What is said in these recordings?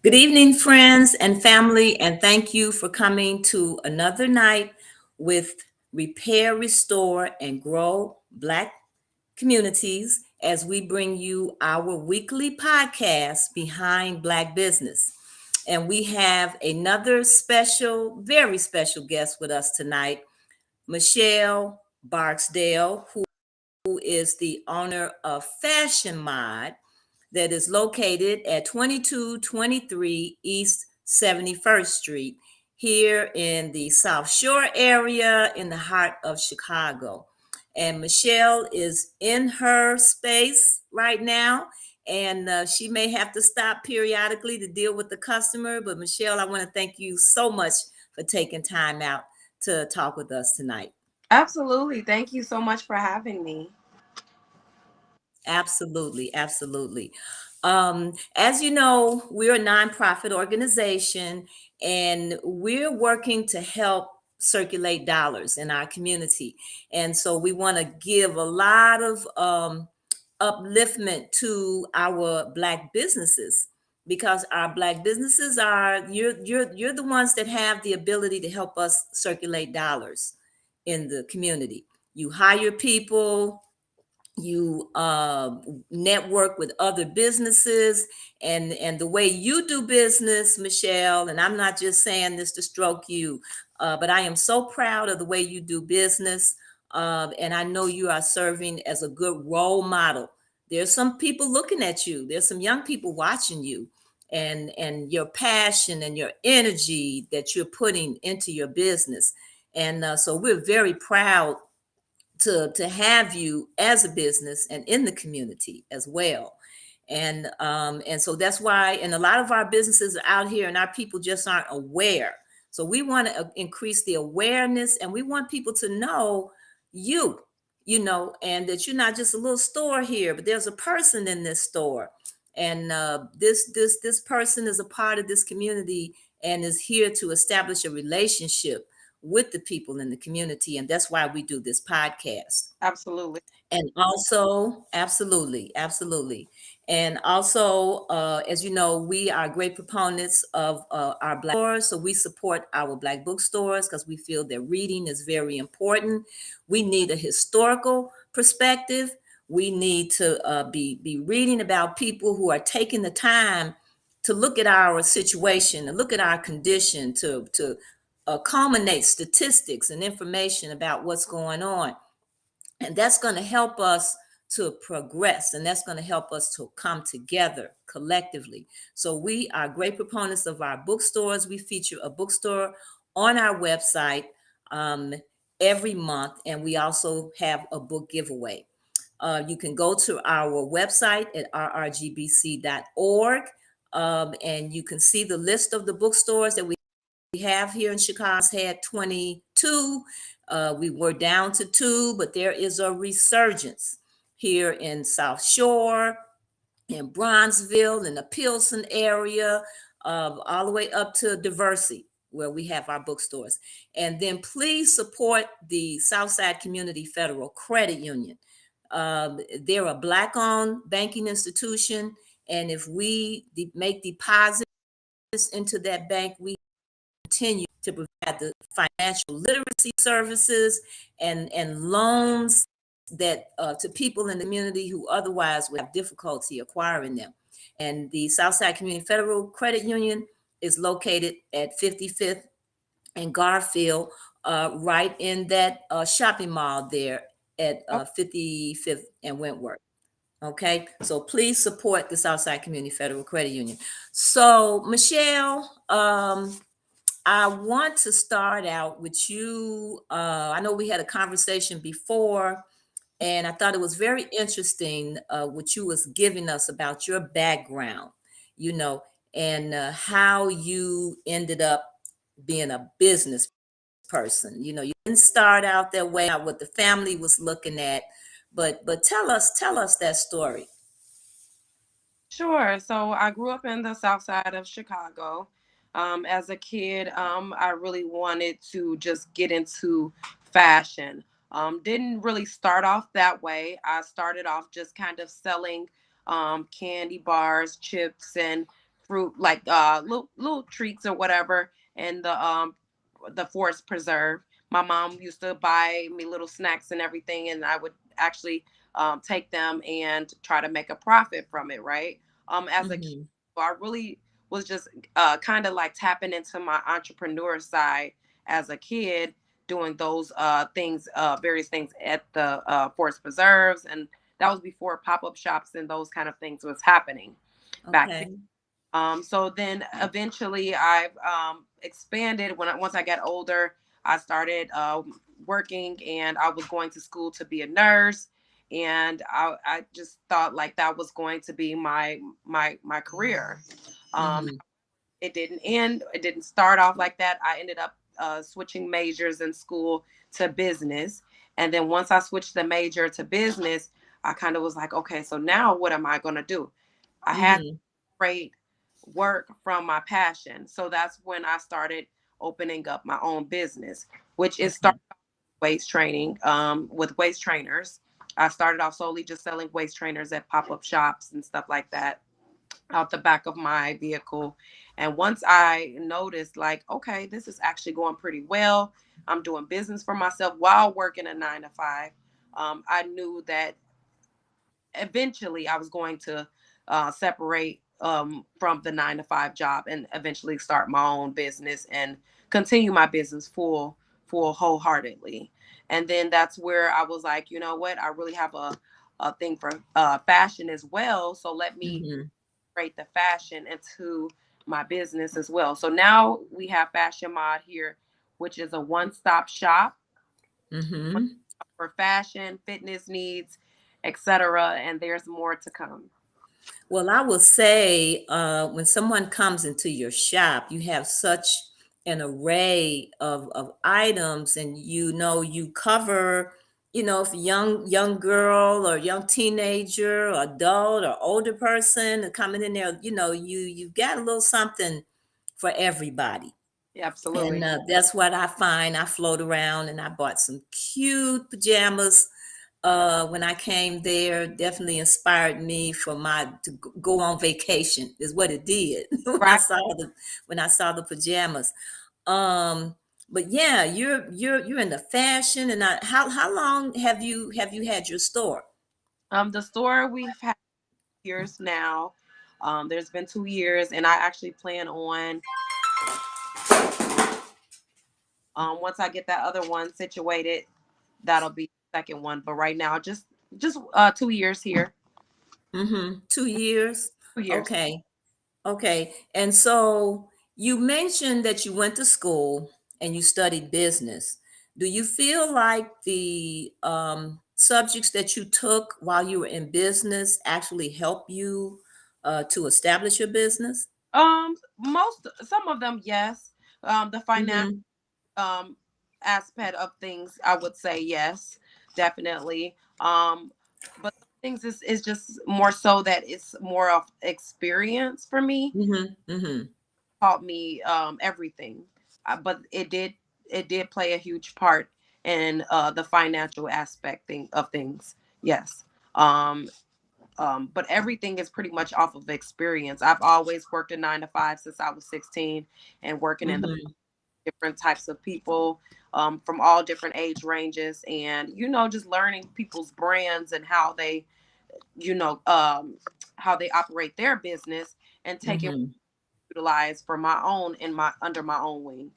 Good evening, friends and family, and thank you for coming to another night with Repair, Restore, and Grow Black Communities as we bring you our weekly podcast, Behind Black Business. And we have another special, very special guest with us tonight, Michelle Barksdale, who is the owner of Fashion Mod that is located at 2223 East 71st Street here in the South Shore area in the heart of Chicago. And Michelle is in her space right now, and she may have to stop periodically to deal with the customer. But Michelle, I want to thank you so much for taking time out to talk with us tonight. Absolutely. Thank you so much for having me. Absolutely, absolutely. As you know, we're a nonprofit organization and we're working to help circulate dollars in our community. And so we want to give a lot of upliftment to our Black businesses because our Black businesses are you're the ones that have the ability to help us circulate dollars in the community. You hire people, you network with other businesses, and the way you do business, Michelle, and I'm not just saying this to stroke you, but I am so proud of the way you do business, and I know you are serving as a good role model. There's some people looking at you, there's some young people watching you, and your passion and your energy that you're putting into your business. And so we're very proud to have you as a business and in the community as well. And so that's why, and a lot of our businesses are out here and our people just aren't aware. So we want to increase the awareness, and we want people to know you, and that you're not just a little store here, but there's a person in this store. And this person is a part of this community and is here to establish a relationship with the people in the community. And that's why we do this podcast. Absolutely. And also, absolutely, absolutely. And also, as you know, we are great proponents of our Black stores. So we support our Black bookstores because we feel that reading is very important. We need a historical perspective. We need to be reading about people who are taking the time to look at our situation and look at our condition, to culminate statistics and information about what's going on. And that's going to help us to progress, and that's going to help us to come together collectively. So we are great proponents of our bookstores. We feature a bookstore on our website um, every month, and we also have a book giveaway. You can go to our website at rrgbc.org, and you can see the list of the bookstores that we have here in Chicago. Had 22. We were down to two, but there is a resurgence here in South Shore, in Bronzeville, in the Pilsen area, all the way up to Diversity, where we have our bookstores. And then please support the Southside Community Federal Credit Union. They're a Black-owned banking institution, and if we make deposits into that bank, we continue to provide the financial literacy services and loans that to people in the community who otherwise would have difficulty acquiring them. And the Southside Community Federal Credit Union is located at 55th and Garfield, right in that shopping mall there at Oh, 55th and Wentworth. Okay, so please support the Southside Community Federal Credit Union. So, Michelle, I want to start out with you. I know we had a conversation before, and I thought it was very interesting what you was giving us about your background, you know, and how you ended up being a business person. You didn't start out that way, not what the family was looking at, but tell us that story. sure. So I grew up in the south side of Chicago. As a kid, I really wanted to just get into fashion. Didn't really start off that way. I started off just kind of selling candy bars, chips, and fruit, like little treats or whatever, and the forest preserve. My mom used to buy me little snacks and everything, and I would actually take them and try to make a profit from it, right? As a kid, Mm-hmm. so I really was just kind of like tapping into my entrepreneur side as a kid, doing those things, various things at the forest preserves, and that was before pop-up shops and those kind of things was happening back then. Okay. So then eventually I've expanded once I got older. I started working, and I was going to school to be a nurse, and I just thought like that was going to be my career. Um, Mm-hmm. it didn't end. It didn't start off like that. I ended up switching majors in school to business, and then once I switched the major to business, I kind of was like, okay, so now what am I going to do? I had to Mm-hmm. separate work from my passion. So that's when I started opening up my own business, which is Okay. start waist training with waist trainers. I started off solely just selling waist trainers at pop-up shops and stuff like that out the back of my vehicle. And once I noticed, like, okay, this is actually going pretty well, I'm doing business for myself while working a 9 to 5. I knew that eventually I was going to separate from the 9 to 5 job and eventually start my own business and continue my business full wholeheartedly. And then that's where I was like, you know what, I really have a thing for fashion as well. So let me Mm-hmm. create the fashion into my business as well. So now we have Fashion Mod here, which is a one-stop shop Mm-hmm. for fashion, fitness needs, etc. And there's more to come. Well, I will say, when someone comes into your shop, you have such an array of items, and you cover, if a young girl or young teenager or adult or older person coming in there, you got a little something for everybody. Yeah, And absolutely. that's what I find. I float around and I bought some cute pajamas when I came there. Definitely inspired me for my to go on vacation is what it did when I Right. saw the pajamas. Um, but yeah, you're in the fashion, and how long have you had your store? The store we've had years now. There's been 2 years, and I actually plan on once I get that other one situated, that'll be the second one. But right now, just 2 years here. Mm-hmm. 2 years. 2 years. Okay. Okay. And so you mentioned that you went to school and you studied business. Do you feel like the subjects that you took while you were in business actually help you to establish your business? Most some of them, yes. The financial Mm-hmm. um aspect of things, I would say yes, definitely. But some things is just more so that it's more of experience for me. Mm-hmm. Mm-hmm. Taught me everything, but it did play a huge part in the financial aspect thing of things. Yes. Um, but everything is pretty much off of experience. I've always worked a 9 to 5 since I was 16, and working in the Mm-hmm. different types of people from all different age ranges, and just learning people's brands and you know um, how they operate their business, and taking Mm-hmm. utilize for my own in my under my own wing.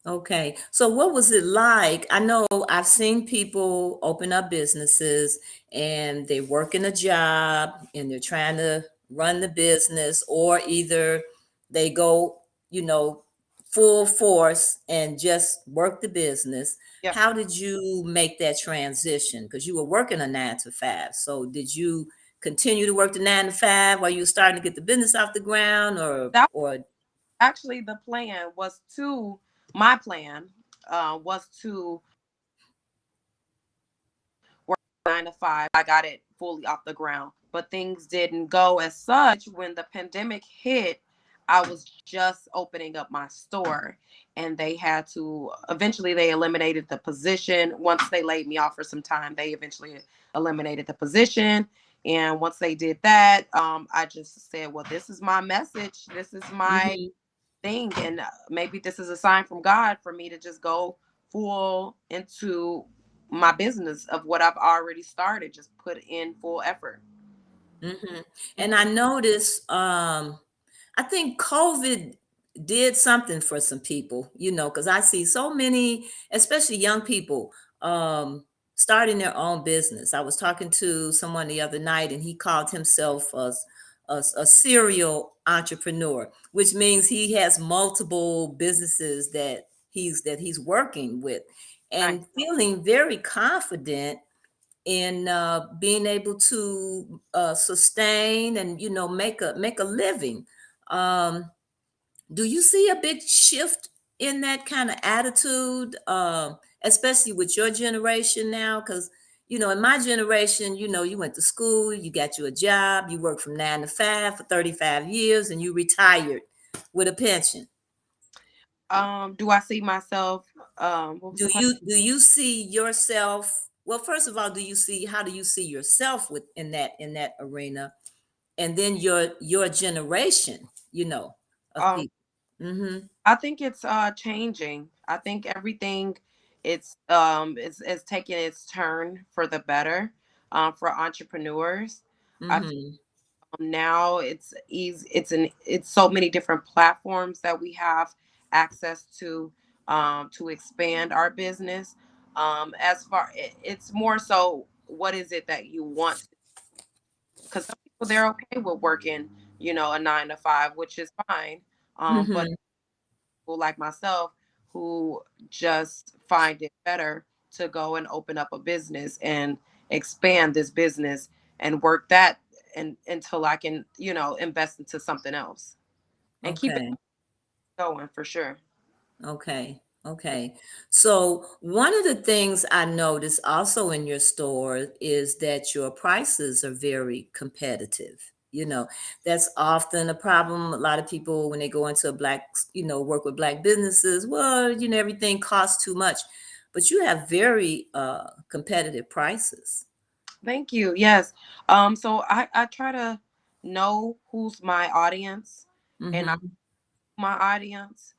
Okay. So what was it like? I know I've seen people open up businesses and they work in a job and they're trying to run the business, or either they go, you know, full force and just work the business. Yep. How did you make that transition? Because you were working a 9 to 5. So did you continue to work the 9 to 5 while you were starting to get the business off the ground, or That or actually the plan was to my plan was to work 9 to 5. I got it fully off the ground, but things didn't go as such. When the pandemic hit, I was just opening up my store, and they had to eventually they eliminated the position. Once they laid me off for some time, they eventually eliminated the position, And once they did that, I just said, well, this is my message. This is my Mhm. thing. And maybe this is a sign from God for me to just go full into my business of what I've already started, just put in full effort. Mhm. And I Mhm. noticed, I think COVID did something for some people, because I see so many, especially young people, starting their own business. I was talking to someone the other night, and he called himself a serial entrepreneur, which means he has multiple businesses that he's working with, Right. and feeling very confident in being able to sustain and make a living. Um, do you see a big shift in that kind of attitude, especially with your generation now? Because in my generation, you went to school, you got you a job, you worked from 9 to 5 for 35 years, and you retired with a pension. Do I see myself? What was Do the question? you do you see yourself? Well, first of all, how do you see yourself in that arena? And then your generation, of Um, people. Mm-hmm. I think it's changing. I think everything is taking its turn for the better for entrepreneurs. I feel Mm-hmm. now it's easy. It's so many different platforms that we have access to expand our business. As far it's more so what is it that you want, because some people they're okay with working, a 9 to 5, which is fine. But Mm-hmm. people like myself who just find it better to go and open up a business and expand this business and work that and until I can, invest into something else and keep it Okay. going for sure. Okay. Okay. So one of the things I noticed also in your store is that your prices are very competitive. That's often a problem. A lot of people, when they go into work with black businesses, well, everything costs too much. But you have very competitive prices. Thank you. Yes. So I try to know who's my audience and Mm-hmm. my audience.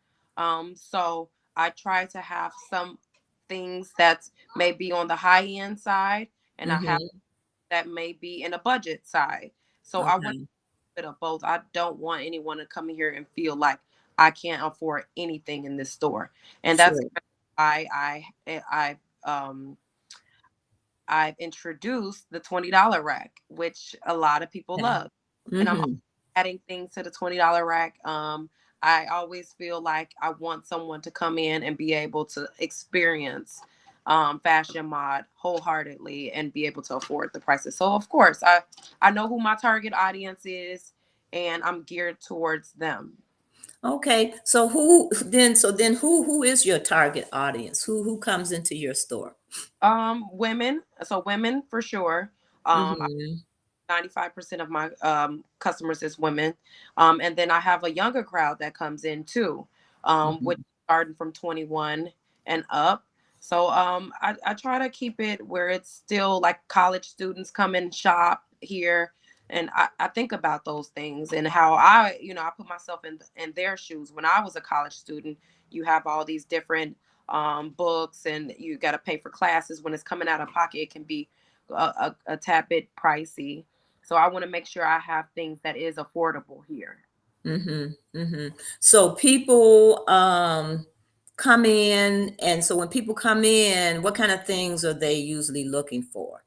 So I try to have some things that may be on the high end side, and I have Mm-hmm. that may be in a budget side. So I want Okay. a bit of both. I don't want anyone to come in here and feel like I can't afford anything in this store, and that's Sure. why I've introduced the $20 rack, which a lot of people Okay. love. And I'm Mm-hmm. adding things to the $20 rack. I always feel like I want someone to come in and be able to experience fashion mod wholeheartedly and be able to afford the prices. So of course, I know who my target audience is, and I'm geared towards them. Okay. So then who is your target audience? Who comes into your store? Women, so women for sure. Um, Mm-hmm. 95% of my customers is women. And then I have a younger crowd that comes in too, which Mm-hmm. starting from 21 and up. So I try to keep it where it's still like college students come and shop here. And I think about those things and how I put myself in their shoes. When I was a college student, you have all these different books and you got to pay for classes. When it's coming out of pocket, it can be a tad bit pricey. So I want to make sure I have things that is affordable here. Mm-hmm. Mm-hmm. So people come in, and so when people come in, what kind of things are they usually looking for?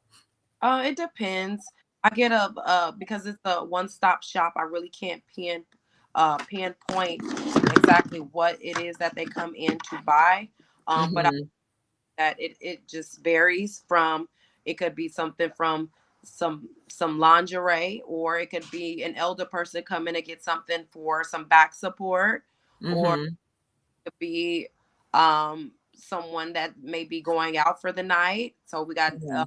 It depends. I get a because it's a one-stop shop. I really can't pinpoint exactly what it is that they come in to buy. But Mm-hmm. that it just varies from, it could be something from some lingerie, or it could be an elder person coming to get something for some back support, or Mm-hmm. it could be someone that may be going out for the night. So we got Yeah.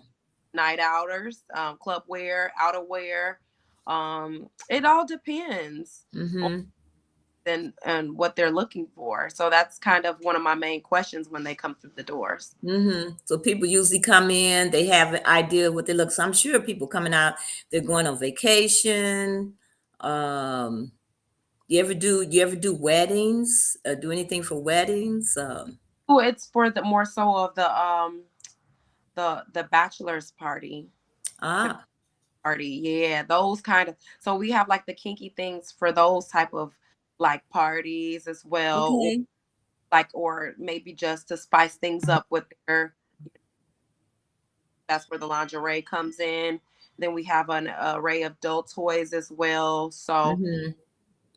night outers, club wear, outerwear. It all depends on Mm-hmm. and what they're looking for. So that's kind of one of my main questions when they come through the doors. So people usually come in, they have an idea of what they look. So I'm sure people coming out, they're going on vacation. Um, you ever do weddings? Do anything for weddings? Oh, it's for the more so of the bachelor's party. Ah, Party, yeah, those kind of. So we have like the kinky things for those type of like parties as well, or okay, like, or maybe just to spice things up with their. That's where the lingerie comes in. Then we have an array of adult toys as well. So hmm,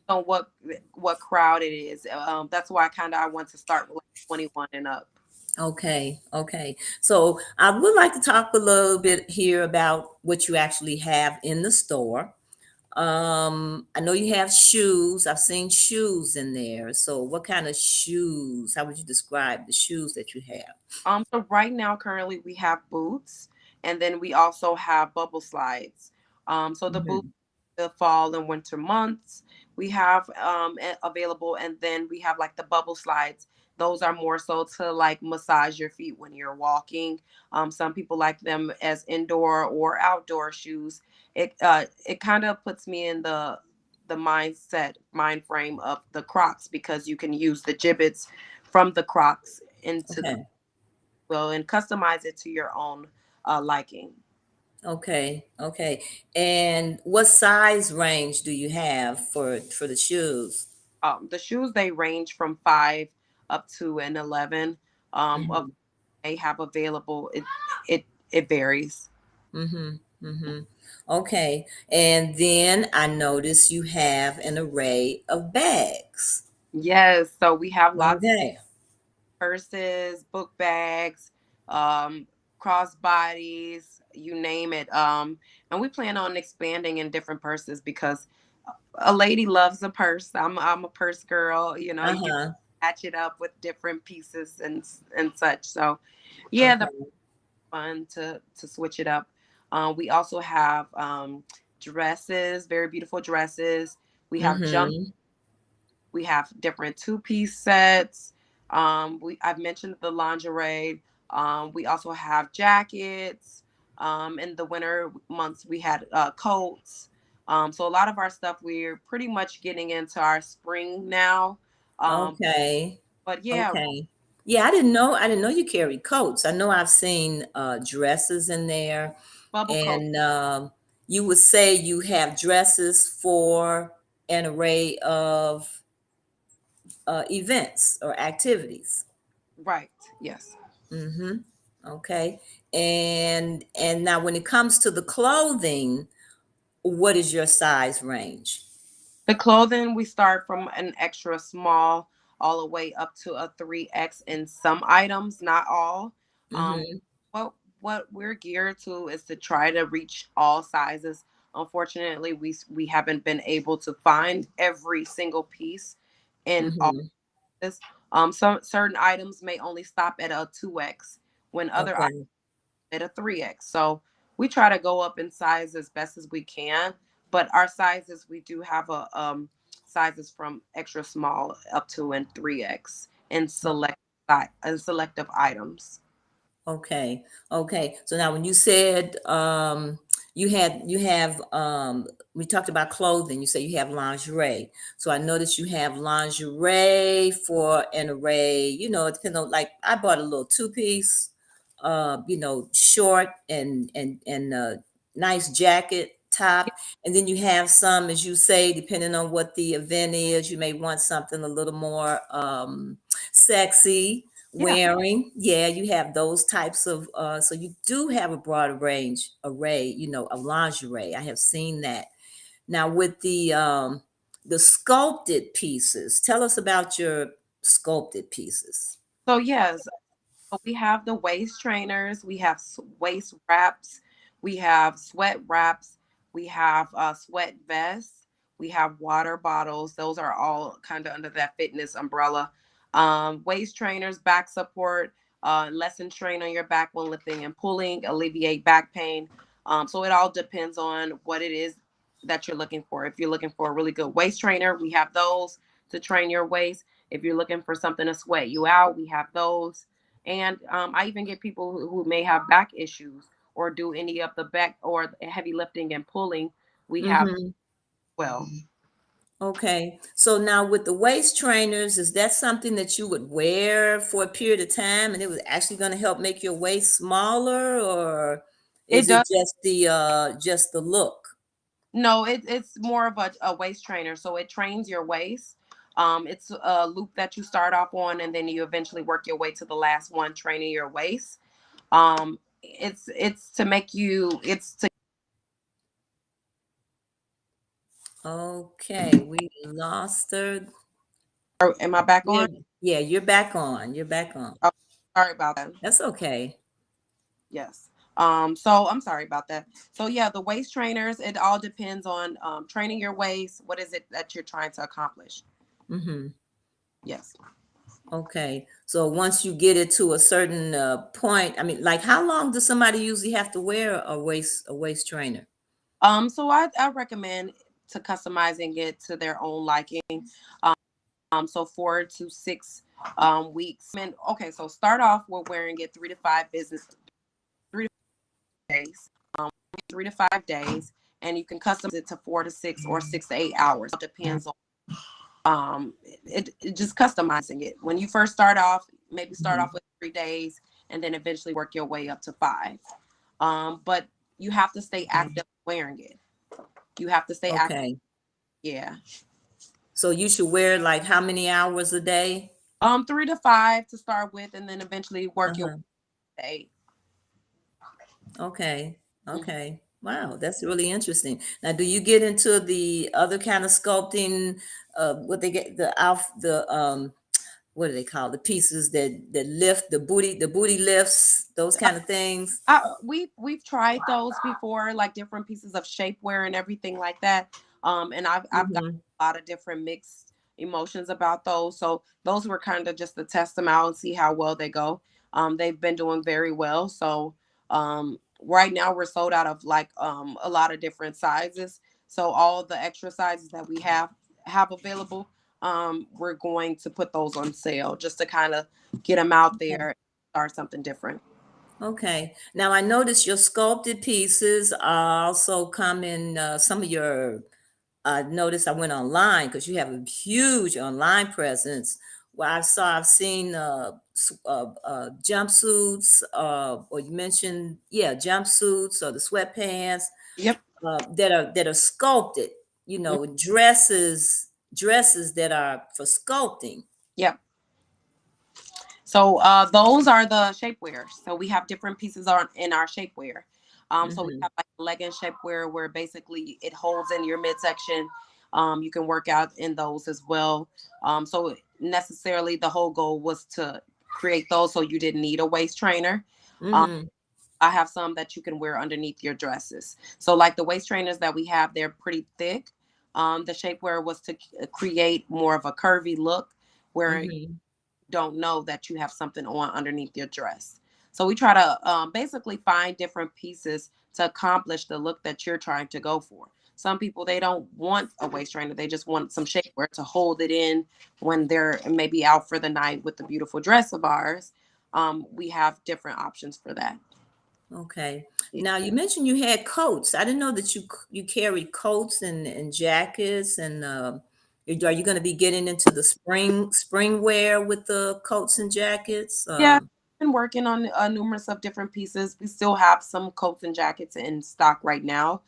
on what crowd it is. That's why I want to start with like 21 and up. okay. So I would like to talk a little bit here about what you actually have in the store. I know you have shoes. I've seen shoes in there. So what kind of shoes? How would you describe the shoes that you have? So right now, currently, we have boots, and then we also have bubble slides. So the boots, Hmm. the fall and winter months, we have available, and then we have like the bubble slides. Those are more so to like massage your feet when you're walking. Some people like them as indoor or outdoor shoes. It kind of puts me in the mind frame of the Crocs because you can use the gibbets from the Crocs into the Okay. well and customize it to your own liking. Okay. And what size range do you have for the shoes? The shoes they range from 5 up to an 11. Of Mhm. they have available. It varies. Mhm. Mhm. Okay. And then I notice you have an array of bags. Yes, so we have lots of Okay. purses, book bags, um, crossbodies, you name it. And we plan on expanding in different purses because a lady loves a purse. I'm a purse girl. You know, you can Uh-huh. patch it up with different pieces and such. So, yeah, the Okay. fun to switch it up. We also have dresses, very beautiful dresses. We have jump. Mhm. We have different two-piece sets. I've mentioned the lingerie. We also have jackets. In the winter months, we had coats. So a lot of our stuff, we're pretty much getting into our spring now. Um, Okay. but yeah, Okay. Yeah, I didn't know you carry coats. I know I've seen dresses in there, bubble coat, and you would say you have dresses for an array of events or activities. right? Yes. Mm-hmm. Okay. And now when it comes to the clothing, what is your size range? The clothing we start from an extra small all the way up to a 3X in some items, not all. Um, Mm-hmm. what we're geared to is to try to reach all sizes. Unfortunately, we haven't been able to find every single piece in all Mm-hmm. this. Some certain items may only stop at a 2X when other Okay. at a 3X. So we try to go up in size as best as we can. But our sizes, we do have a sizes from extra small up to an 3X in selective items. Okay. So now when you said you have we talked about clothing, you say you have lingerie. So I noticed you have lingerie for an array, it depends on, like, I bought a little two-piece, short and nice jacket top. And then you have some, as you say, depending on what the event is, you may want something a little more sexy Yeah. wearing. Yeah, you have those types of so you do have a broad range array, of lingerie. I have seen that. Now with the sculpted pieces, tell us about your sculpted pieces. So yes, so we have the waist trainers, we have waist wraps, we have sweat wraps, we have sweat vests, we have water bottles. Those are all kind of under that fitness umbrella. Waist trainers, back support, lessen strain on your back when lifting and pulling, alleviate back pain. So it all depends on what it is that you're looking for. If you're looking for a really good waist trainer, we have those to train your waist. If you're looking for something to sweat you out, we have those. And I even get people who may have back issues or do any of the back or heavy lifting and pulling. We have Mm-hmm. well. Okay. So now with the waist trainers, is that something that you would wear for a period of time and it was actually going to help make your waist smaller, or It is it does. just the look? No, it's more of a waist trainer. So it trains your waist. It's a loop that you start off on, and then you eventually work your way to the last one, training your waist. It's to make you. It's to. Okay, we lost her. Am I back Yeah, on? yeah, you're back on. You're back on. Oh, sorry about that. That's okay. Yes. So I'm sorry about that. So yeah, the waist trainers. It all depends on training your waist. What is it that you're trying to accomplish? Mm-hmm. Yes. Okay. So once you get it to a certain point, I mean, like how long does somebody usually have to wear a waist trainer? So I recommend to customizing it to their own liking. So 4 to 6 weeks. And okay, so start off with wearing it 3 to 5 days. 3 to 5 days, and you can customize it to 4 to 6 or 6 to 8 hours. It depends on it just customizing it. When you first start off, maybe start Mhm. off with 3 days and then eventually work your way up to 5. But you have to stay Okay. active wearing it. You have to stay active. Okay. Yeah. So you should wear like how many hours a day? 3 to 5 to start with, and then eventually work your Uh-huh. way. Okay. Mhm. Okay. Wow, that's really interesting. Now, do you get into the other kind of sculpting, what they get the what do they call the pieces that lift the booty lifts, those kind of things? We've tried those before, like different pieces of shapewear and everything like that. And I've got Mm-hmm. a lot of different mixed emotions about those. So those were kind of just to test them out and see how well they go. They've been doing very well. So right now we're sold out of like a lot of different sizes. So all the extra sizes that we have available, we're going to put those on sale just to kind of get them out there, start something different. Okay. Now I noticed your sculpted pieces also come in some of your. I noticed I went online because you have a huge online presence. Where I've seen jumpsuits, or you mentioned, yeah, jumpsuits or the sweatpants Yep. that are sculpted. Dresses that are for sculpting. Yep. So those are the shapewear. So we have different pieces on in our shapewear. So we Hmm. have like legging shapewear where basically it holds in your midsection. You can work out in those as well. So necessarily the whole goal was to create those so you didn't need a waist trainer. Um, Hmm. I have some that you can wear underneath your dresses. So like the waist trainers that we have, they're pretty thick. The shapewear was to create more of a curvy look where Hmm. don't know that you have something on underneath your dress. So we try to basically find different pieces to accomplish the look that you're trying to go for. Some people they don't want a waist trainer; they just want some shapewear to hold it in when they're maybe out for the night with the beautiful dress of ours. We have different options for that. Okay. Yeah. Now you mentioned you had coats. I didn't know that you carried coats and jackets, and are you going to be getting into the spring wear with the coats and jackets? Yeah, been working on numerous of different pieces. We still have some coats and jackets in stock right now.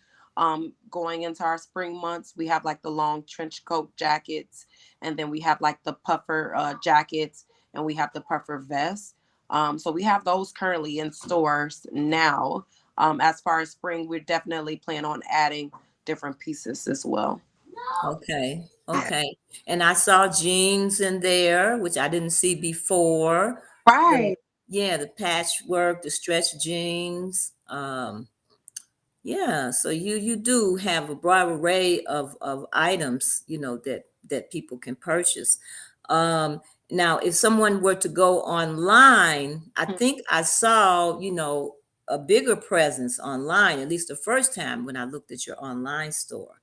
Going into our spring months, we have like the long trench coat jackets, and then we have like the puffer jackets, and we have the puffer vests. So we have those currently in stores now. As far as spring, we definitely plan on adding different pieces as well. Okay. Yeah. Okay. And I saw jeans in there, which I didn't see before. The Right. Yeah, the patchwork, the stretch jeans. Yeah, so you do have a broad array of items, that people can purchase. Um, Now, if someone were to go online, I think I saw, a bigger presence online, at least the first time when I looked at your online store.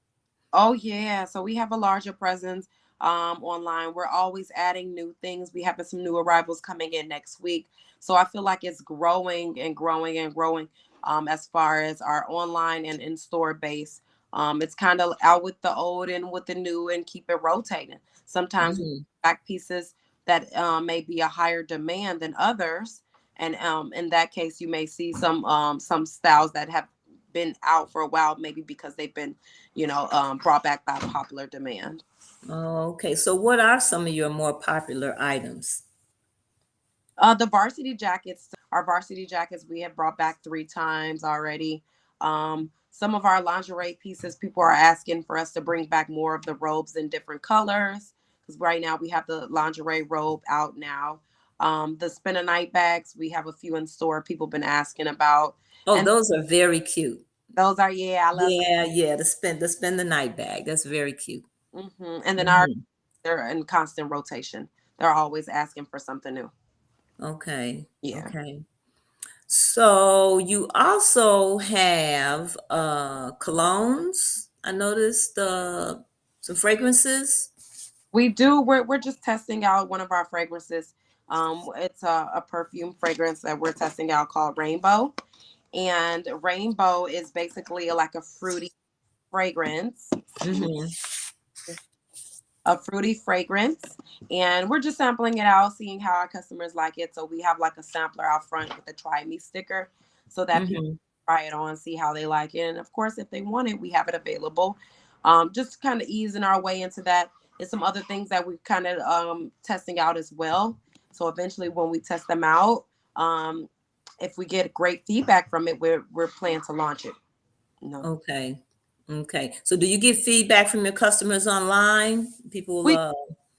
Oh yeah, so we have a larger presence. online. We're always adding new things. We have some new arrivals coming in next week. So I feel like it's growing and growing and growing, as far as our online and in-store base. It's kind of out with the old and with the new and keep it rotating. Sometimes we Hmm. back pieces that may be a higher demand than others. And in that case, you may see some styles that have been out for a while, maybe because they've been, brought back by popular demand. Okay, so what are some of your more popular items? The varsity jackets, our varsity jackets, we have brought back 3 times already. Some of our lingerie pieces, people are asking for us to bring back more of the robes in different colors because right now we have the lingerie robe out now. The spend a night bags, we have a few in store people been asking about, Oh, and those are very cute. those are, yeah, I love them. Yeah, yeah, the spend the night bag. That's very cute. And then Hmm. they're in constant rotation. They're always asking for something new. Okay, Yeah. okay. So you also have colognes. I noticed some fragrances. We do. We're just testing out one of our fragrances. It's a perfume fragrance that we're testing out called Rainbow, and Rainbow is basically like a fruity fragrance. Excuse me, Hmm. a fruity fragrance, and we're just sampling it out, seeing how our customers like it. So we have like a sampler out front with a "Try Me" sticker, so that people Hmm. try it on, see how they like it, and of course, if they want it, we have it available. Just kind of easing our way into that. There's some other things that we're kind of testing out as well. So eventually, when we test them out, um, if we get great feedback from it, we're planning to launch it. No, Okay. Okay. So do you get feedback from your customers online? People we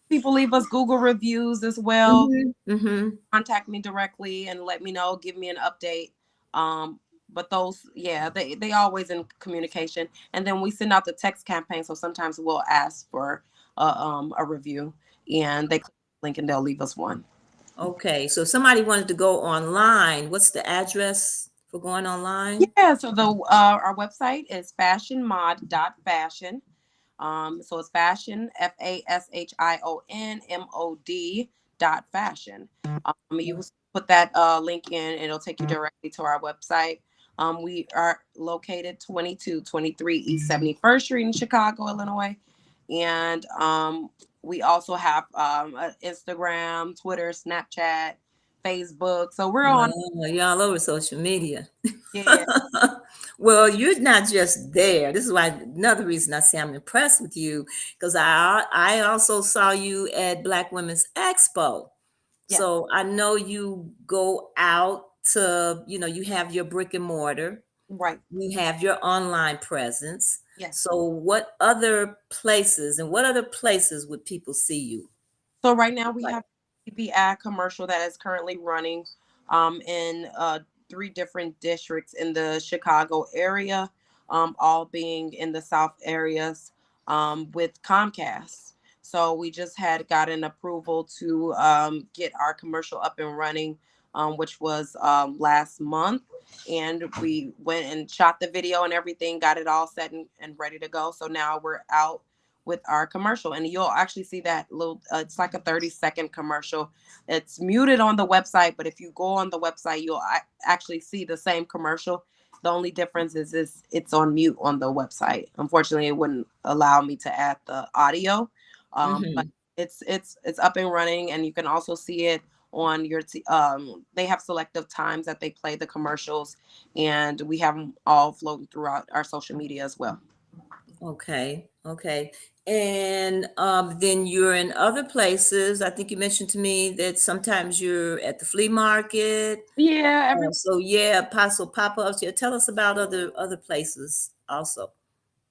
people leave us Google reviews as well. mhm, mhm. Contact me directly and let me know, give me an update. But those, yeah, they always in communication. And then we send out the text campaign, so sometimes we'll ask for a review, and they click the link and they'll leave us one. Okay. So if somebody wanted to go online, what's the address for going online? Yeah, so the our website is fashionmod.fashion. So it's fashion, FASHIONMOD you will put that link in, it'll take you directly to our website. We are located 2223 East 71st Street in Chicago, Illinois. And we also have Instagram, Twitter, Snapchat, Facebook. So we're on, Oh, you're all over social media. yeah, Well, you're not just there. This is why another reason I say I'm impressed with you because I also saw you at Black Women's Expo. yes, So I know you go out to, you have your brick and mortar, right, you have your online presence. yes. So what other places would people see you? So right now we Like, have a TV ad commercial that is currently running in 3 different districts in the Chicago area, all being in the South areas with Comcast. So we just had gotten approval to get our commercial up and running, which was last month. And we went and shot the video and everything, got it all set and ready to go. So now we're out with our commercial, and you'll actually see that little it's like a 30-second commercial. It's muted on the website, but if you go on the website, you'll actually see the same commercial. The only difference is it's on mute on the website. Unfortunately, it wouldn't allow me to add the audio, but mhm. it's up and running, and you can also see it on your they have selective times that they play the commercials, and we have them all floating throughout our social media as well. Okay, okay. And then you're in other places. I think you mentioned to me that sometimes you're at the flea market. Yeah, every So yeah, Apostle pop-ups. Yeah, tell us about other places also.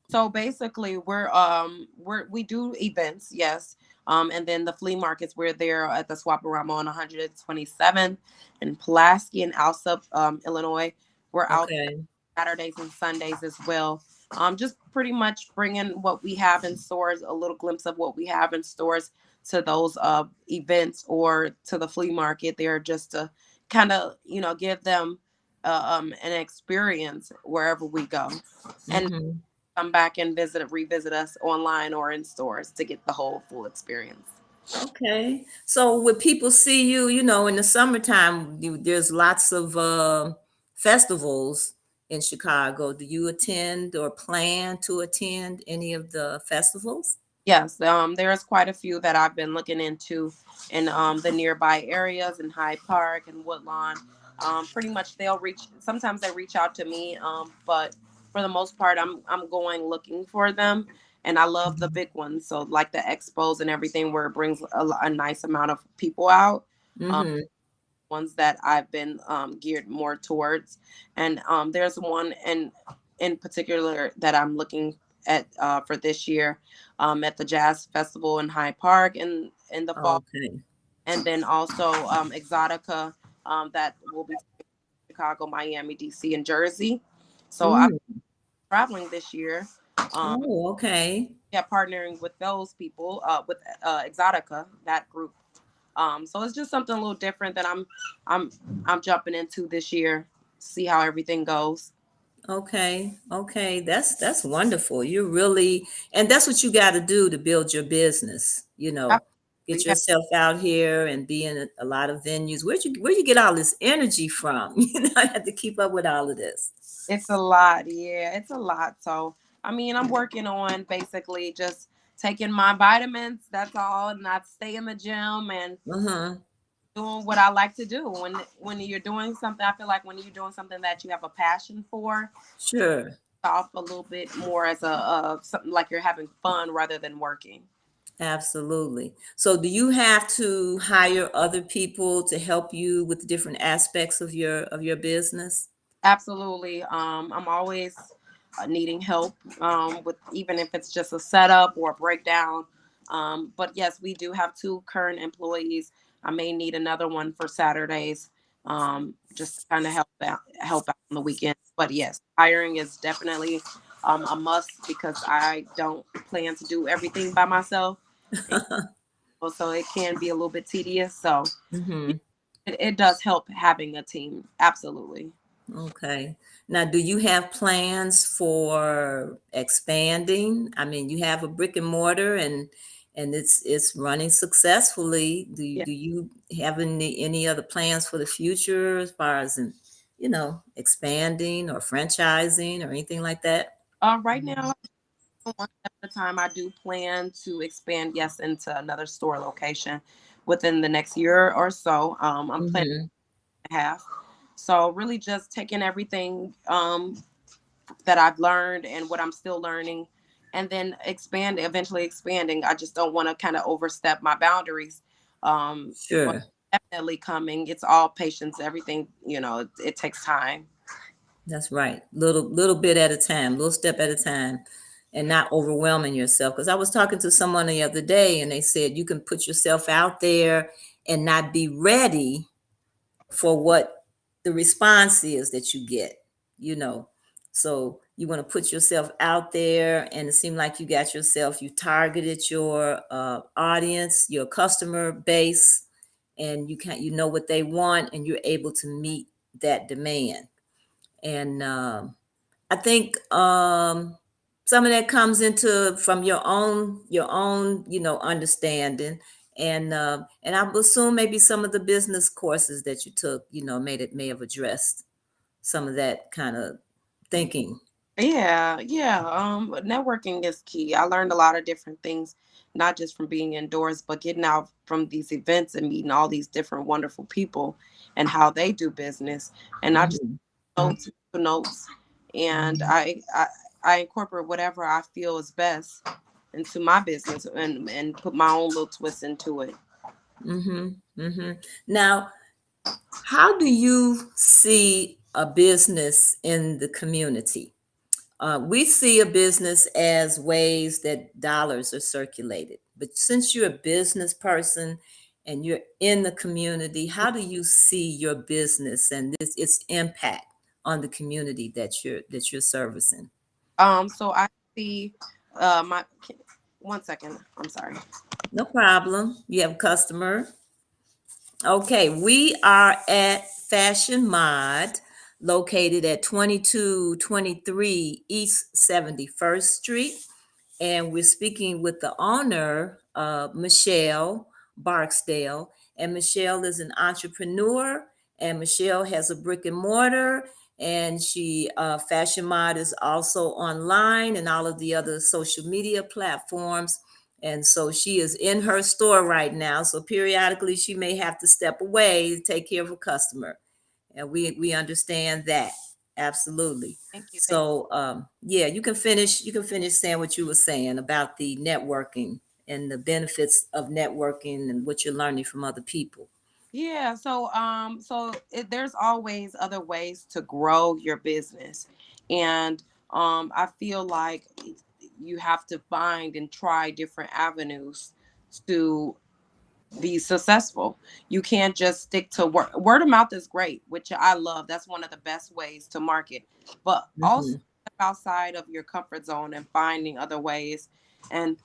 So basically, we do events, yes. And then the flea markets, we're there at the Swaparama on 127th in Pulaski and Alsop, Illinois. We're out Okay. Saturdays and Sundays as well. Just pretty much bringing what we have in stores, a little glimpse of what we have in stores to those events or to the flea market there, just to kind of give them an experience wherever we go. And Mm-hmm. come back and revisit us online or in stores to get the whole full experience. Okay. So when people see you, in the summertime, there's lots of festivals in Chicago. Do you attend or plan to attend any of the festivals? Yes, there's quite a few that I've been looking into in the nearby areas in Hyde Park and Woodlawn. Pretty much they'll reach. Sometimes they reach out to me, but for the most part, I'm going looking for them, and I love the big ones. So like the expos and everything, where it brings a nice amount of people out. Um, Mm-hmm. Ones that I've been geared more towards, and there's one in particular that I'm looking at for this year at the Jazz Festival in Hyde Park in the fall, Okay. and then also Exotica that will be Chicago, Miami, DC, and Jersey. So I'm Mm. traveling this year. Um, Oh, okay. yeah, partnering with those people with Exotica, that group. So it's just something a little different that I'm I'm jumping into this year. See how everything goes. Okay. Okay. That's wonderful. You really, and that's what you got to do to build your business, get Absolutely. Yeah, yourself out here and be in a lot of venues. Where you get all this energy from? I have to keep up with all of this. it's a lot. Yeah, it's a lot. So I mean, I'm working on basically just taking my vitamins. That's all, and not stay in the gym and Uh-huh. doing what I like to do. When you're doing something, I feel like when you're doing something that you have a passion for, Sure. off a little bit more as a something like you're having fun rather than working. Absolutely. So do you have to hire other people to help you with the different aspects of your business? Absolutely. I'm always needing help with even if it's just a setup or a breakdown. But yes, we do have two current employees. I may need another one for Saturdays, just to kind of help out on the weekend. But yes, hiring is definitely a must because I don't plan to do everything by myself. And also, it can be a little bit tedious. So Mm-hmm. it does help having a team. Absolutely. Okay. Now, do you have plans for expanding? I mean, you have a brick and mortar and it's running successfully. Do you, Yeah. do you have any other plans for the future as far as expanding or franchising or anything like that? Right now, one step at a time. I do plan to expand, yes, into another store location within the next year or so. I'm planning Mm-hmm. to have. So really just taking everything that I've learned and what I'm still learning and then eventually expanding. I just don't want to kind of overstep my boundaries. But Sure. definitely coming. It's all patience, everything, it takes time. That's right. Little bit at a time, little step at a time, and not overwhelming yourself. Because I was talking to someone the other day, and they said you can put yourself out there and not be ready for what the response is that you get. You know, so you want to put yourself out there, and it seemed like you targeted your audience, your customer base, and you know what they want, and you're able to meet that demand. And I think some of that comes into from your own understanding, and I would assume maybe some of the business courses that you took may have addressed some of that kind of thinking. Yeah, yeah. Networking is key. I learned a lot of different things, not just from being indoors, but getting out from these events and meeting all these different wonderful people and how they do business. And not just Hmm. notes. And I incorporate whatever I feel is best into my business and put my own little twist into it. Hmm. Hmm. Now, how do you see a business in the community? We see a business as ways that dollars are circulated. But since you're a business person and you're in the community, how do you see your business and its impact on the community that you're servicing? So I see my one second. I'm sorry. No problem. You have a customer. Okay, we are at Fashion Mod. located at 2223 East 71st Street. And we're speaking with the owner, Michelle Barksdale. And Michelle is an entrepreneur, and Michelle has a brick and mortar, and she Fashion Mod is also online and all of the other social media platforms. And so she is in her store right now. So periodically she may have to step away to take care of a customer, and we understand that. Absolutely. Thank you. Thank So yeah, you can finish saying what you were saying about the networking and the benefits of networking and what you're learning from other people. Yeah, there's always other ways to grow your business. And I feel like you have to find and try different avenues to be successful. You can't just stick to word of mouth is great, which I love. That's one of the best ways to market. But also Hmm. step outside of your comfort zone and finding other ways. And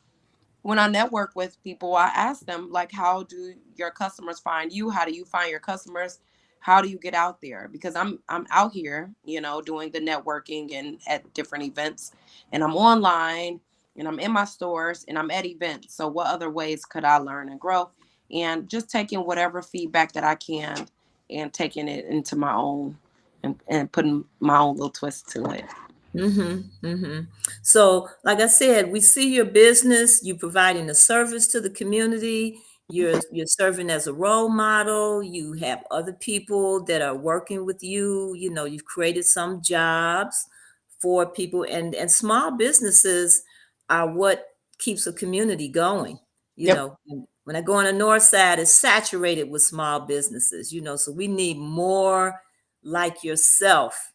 when I network with people, I ask them like, how do your customers find you? How do you find your customers? How do you get out there? Because I'm out here, doing the networking and at different events, and I'm online, and I'm in my stores, and I'm at events. So what other ways could I learn and grow? And just taking whatever feedback that I can and taking it into my own, and putting my own little twist to it. So, like I said, we see your business. You providing a service to the community. You're serving as a role model. You have other people that are working with you. You've created some jobs for people, and small businesses are what keeps a community going. Yep. When I go on the north side, it's saturated with small businesses. So we need more like yourself.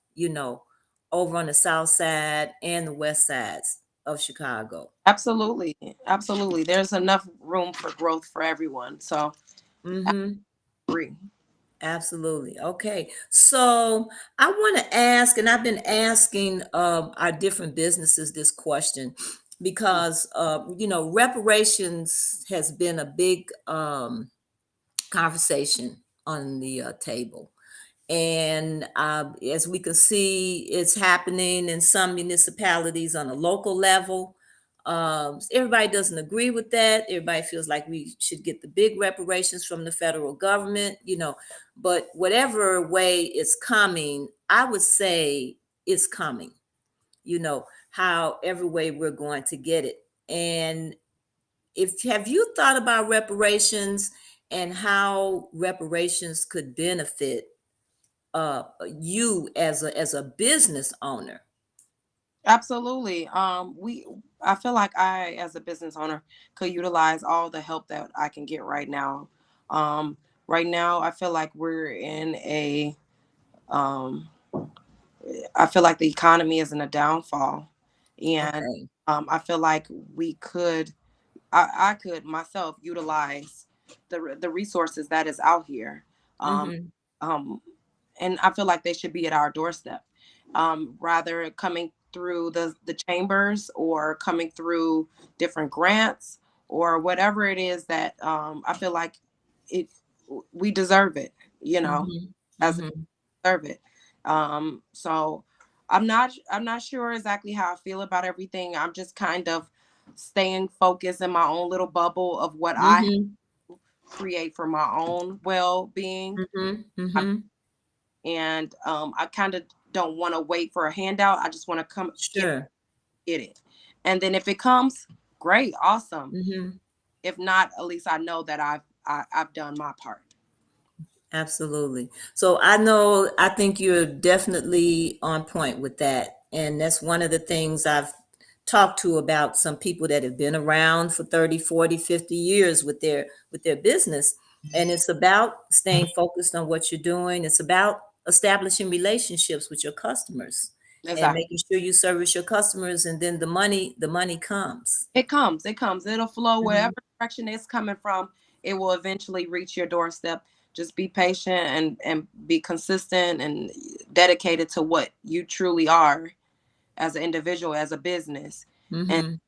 Over on the south side and the west sides of Chicago. Absolutely. Absolutely. There's enough room for growth for everyone. So I Mm-hmm. agree. Absolutely. Okay. So I want to ask, and I've been asking our different businesses this question because, reparations has been a big conversation on the table. And as we can see, it's happening in some municipalities on a local level. Everybody doesn't agree with that. Everybody feels like we should get the big reparations from the federal government. But whatever way it's coming, I would say it's coming, however way we're going to get it. And if have you thought about reparations and how reparations could benefit you as a business owner? Absolutely. I feel like I, as a business owner, could utilize all the help that I can get right now. Um, right now, I feel like we're in a um, I feel like the economy is in a downfall, and Okay. I feel like we could, I could myself utilize the resources that is out here. Um, Mm-hmm. um, and I feel like they should be at our doorstep, rather coming through the chambers or coming through different grants or whatever it is that I feel like it we deserve it, Mm-hmm. as Mm-hmm. deserve it. So I'm not sure exactly how I feel about everything. I'm just kind of staying focused in my own little bubble of what I Mm-hmm. create for my own well being. Mm-hmm. Mm-hmm. And I kind of don't want to wait for a handout. I just want to come Sure. get it, and then if it comes, great, awesome. Mm-hmm. If not, at least I know that I've done my part. Absolutely. So I think you're definitely on point with that. And that's one of the things I've talked to about some people that have been around for 30, 40, 50 years with their business. And it's about staying focused on what you're doing. It's about establishing relationships with your customers and Exactly. making sure you service your customers, and then the money comes. It comes. It'll flow Mhm. wherever direction it's coming from. It will eventually reach your doorstep. Just be patient and be consistent and dedicated to what you truly are as an individual, as a business, and Mhm.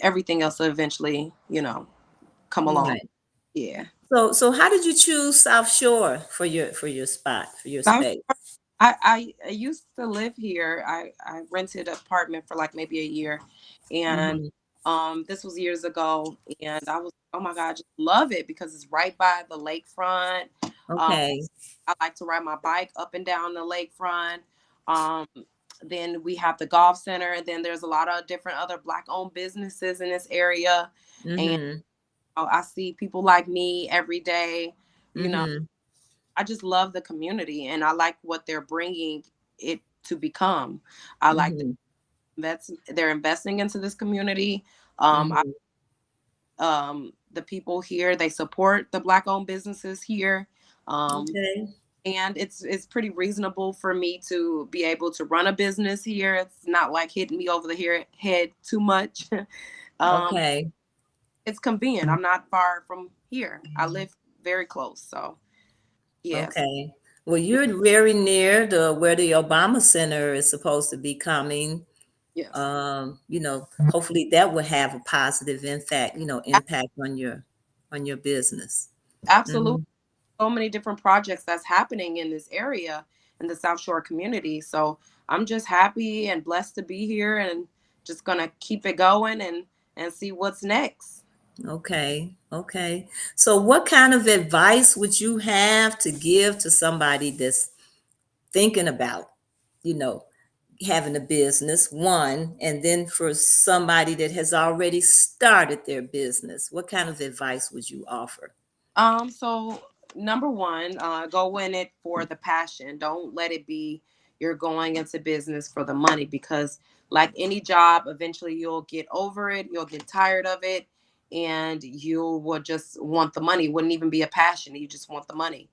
everything else will eventually, come along. Right. Yeah. So how did you choose South Shore for your spot, for your South space? I used to live here. I rented an apartment for like maybe a year, and Hmm. this was years ago, and I was, oh my God, I just love it because it's right by the lakefront. Um, Okay. I like to ride my bike up and down the lakefront. Um, then we have the golf center, and then there's a lot of different other black owned businesses in this area, and Hmm. I see people like me every day. You know, Hmm. I just love the community, and I like what they're bringing it to become. I like Hmm. that's they're investing into this community. Um, I, Hmm. the people here, they support the black owned businesses here. Um, Okay. and it's pretty reasonable for me to be able to run a business here. It's not like hitting me over the head too much. um, Okay. it's convenient. I'm not far from here. I live very close, so yes, Okay. Well, you're very near the where the Obama Center is supposed to be coming. yes, Hopefully that will have a positive impact on your business. absolutely. Hmm. So many different projects that's happening in this area in the South Shore community. So I'm just happy and blessed to be here and just gonna keep it going and see what's next. Okay. Okay. So what kind of advice would you have to give to somebody that's thinking about, you know, having a business, one, and then for somebody that has already started their business, what kind of advice would you offer? So number one, go in it for the passion. Don't let it be you're going into business for the money because like any job, eventually you'll get over it, you'll get tired of it, and you will just want the money. It wouldn't even be a passion. You just want the money.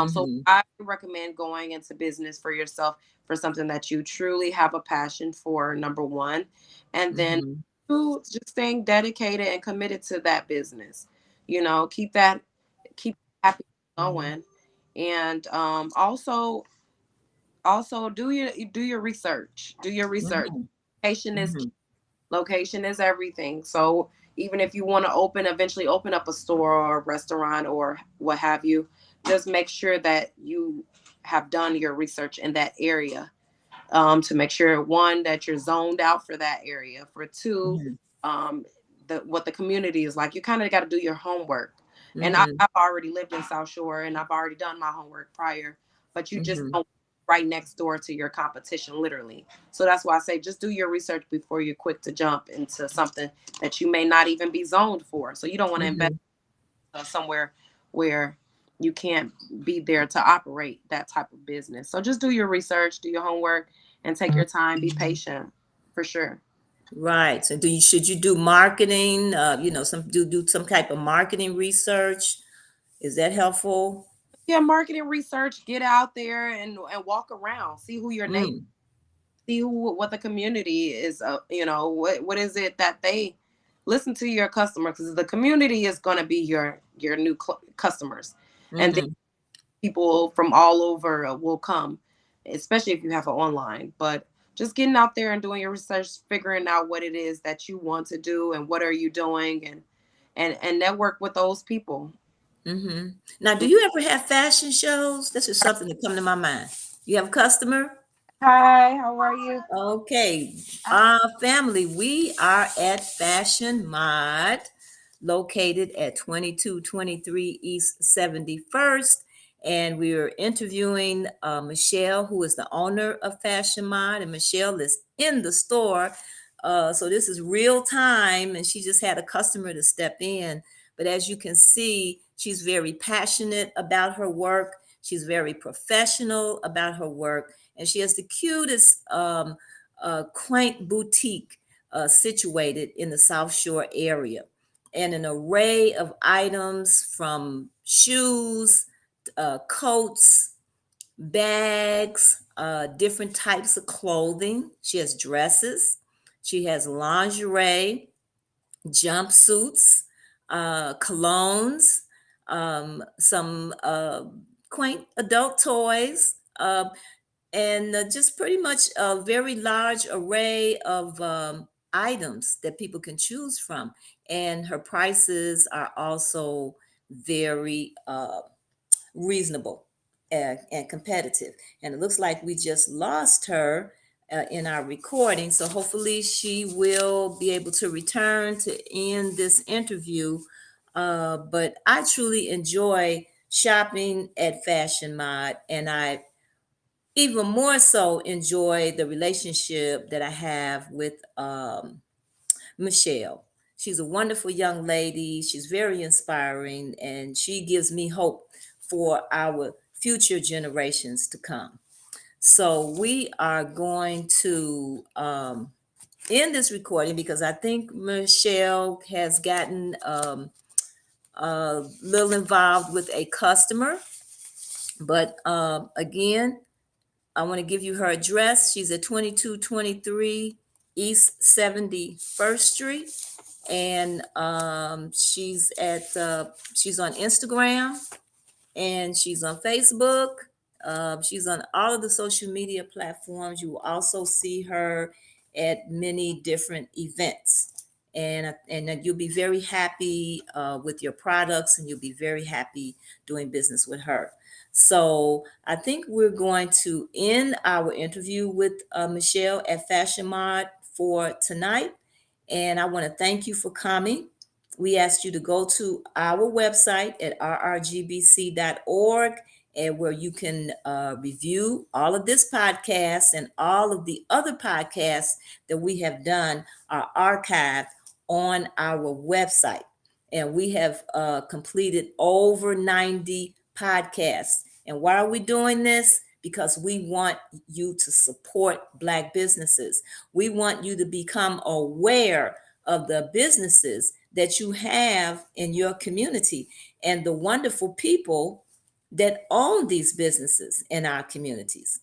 So Hmm. I recommend going into business for yourself for something that you truly have a passion for, number one. And then Hmm. two, just staying dedicated and committed to that business. Keep happy going, and also do your research. Do your research. Hmm. Location is Hmm. location is everything. So even if you want to eventually open up a store or a restaurant or what have you, just make sure that you have done your research in that area, to make sure one that you're zoned out for that area. For two, Hmm. um, what the community is like. You kind of got to do your homework. And Hmm. I've already lived in South Shore and I've already done my homework prior, but you just Hmm. don't right next door to your competition, literally. So that's why I say just do your research before you're quick to jump into something that you may not even be zoned for. So you don't want to invest Hmm. somewhere where you can't be there to operate that type of business. So just do your research, do your homework, and take your time. Be patient, for sure. Right. So should you do marketing? Do some type of marketing research? Is that helpful? Yeah, marketing research. Get out there and walk around. See who your neighbor. Mm. See what the community is. What is it that they listen to your customers, because the community is going to be your new customers, and Hmm. people from all over will come, especially if you have an online. But just getting out there and doing your research, figuring out what it is that you want to do and what are you doing, and network with those people. Hmm. Now, do you ever have fashion shows? This is something that come to my mind. You have a customer? Hi, how are you? Okay. Family, we are at Fashion Mod, located at 2223 East 71st. And we are interviewing Michelle, who is the owner of Fashion Mod. And Michelle is in the store. So this is real time. And she just had a customer to step in. But as you can see, she's very passionate about her work. She's very professional about her work. And she has the cutest quaint boutique situated in the South Shore area, and an array of items from shoes, coats, bags, different types of clothing. She has dresses, she has lingerie, jumpsuits, colognes, some quaint adult toys. And just pretty much a very large array of items that people can choose from. And her prices are also very reasonable. and competitive. And it looks like we just lost her in our recording. So hopefully she will be able to return to end this interview. But I truly enjoy shopping at Fashion Mod, and I even more so enjoy the relationship that I have with Michelle. She's a wonderful young lady. She's very inspiring, and she gives me hope for our future generations to come. So we are going to end this recording because I think Michelle has gotten a little involved with a customer. But again, I want to give you her address. She's at 2223 East 71st Street. And she's on Instagram, and she's on Facebook. She's on all of the social media platforms. You will also see her at many different events, and that you'll be very happy with your products, and you'll be very happy doing business with her. So I think we're going to end our interview with Michelle at Fashion Mod for tonight. And I want to thank you for coming. We asked you to go to our website at rrgbc.org, and where you can review all of this podcast, and all of the other podcasts that we have done are archived on our website. And we have completed over 90 podcasts. And why are we doing this? Because we want you to support Black businesses. We want you to become aware of the businesses that you have in your community and the wonderful people that own these businesses in our communities.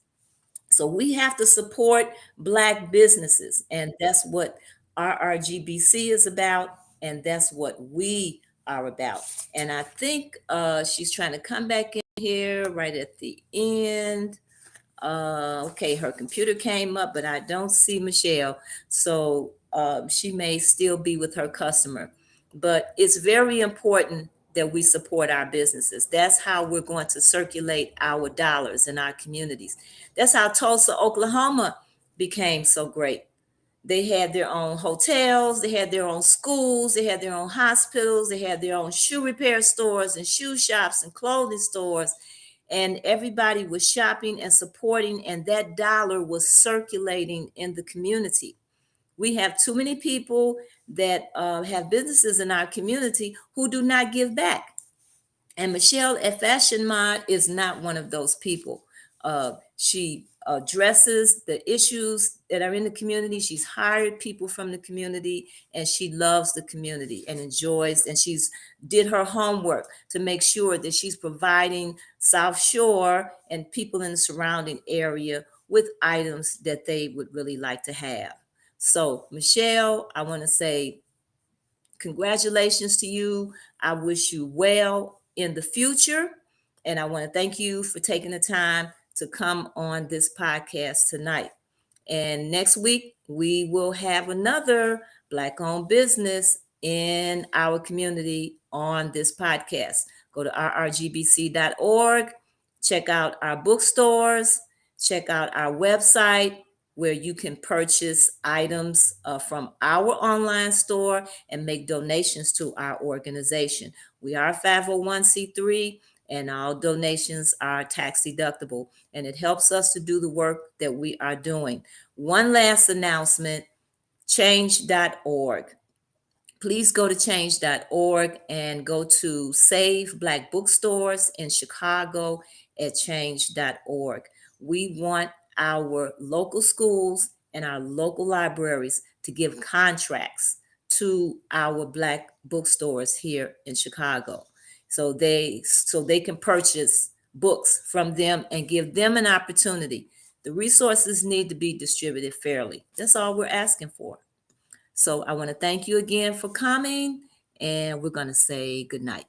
So we have to support Black businesses, and that's what RRGBC is about, and that's what we are about. And I think she's trying to come back in here right at the end. Okay, her computer came up, but I don't see Michelle. So she may still be with her customer. But it's very important that we support our businesses. That's how we're going to circulate our dollars in our communities. That's how Tulsa, Oklahoma became so great. They had their own hotels, they had their own schools, they had their own hospitals, they had their own shoe repair stores and shoe shops and clothing stores, and everybody was shopping and supporting, and that dollar was circulating in the community. We have too many people that have businesses in our community who do not give back. And Michelle at Fashion Mod is not one of those people. She addresses the issues that are in the community. She's hired people from the community, and she loves the community and enjoys, and she's did her homework to make sure that she's providing South Shore and people in the surrounding area with items that they would really like to have. So, Michelle, I want to say congratulations to you. I wish you well in the future. And I want to thank you for taking the time to come on this podcast tonight. And next week, we will have another Black owned business in our community on this podcast. Go to rrgbc.org, check out our bookstores, check out our website, where you can purchase items from our online store and make donations to our organization. We are 501c3, and all donations are tax deductible, and it helps us to do the work that we are doing. One last announcement: change.org. Please go to change.org and go to Save Black Bookstores in Chicago at change.org. We want our local schools and our local libraries to give contracts to our Black bookstores here in Chicago, so they can purchase books from them and give them an opportunity. The resources need to be distributed fairly. That's all we're asking for. So I want to thank you again for coming, and we're going to say good night.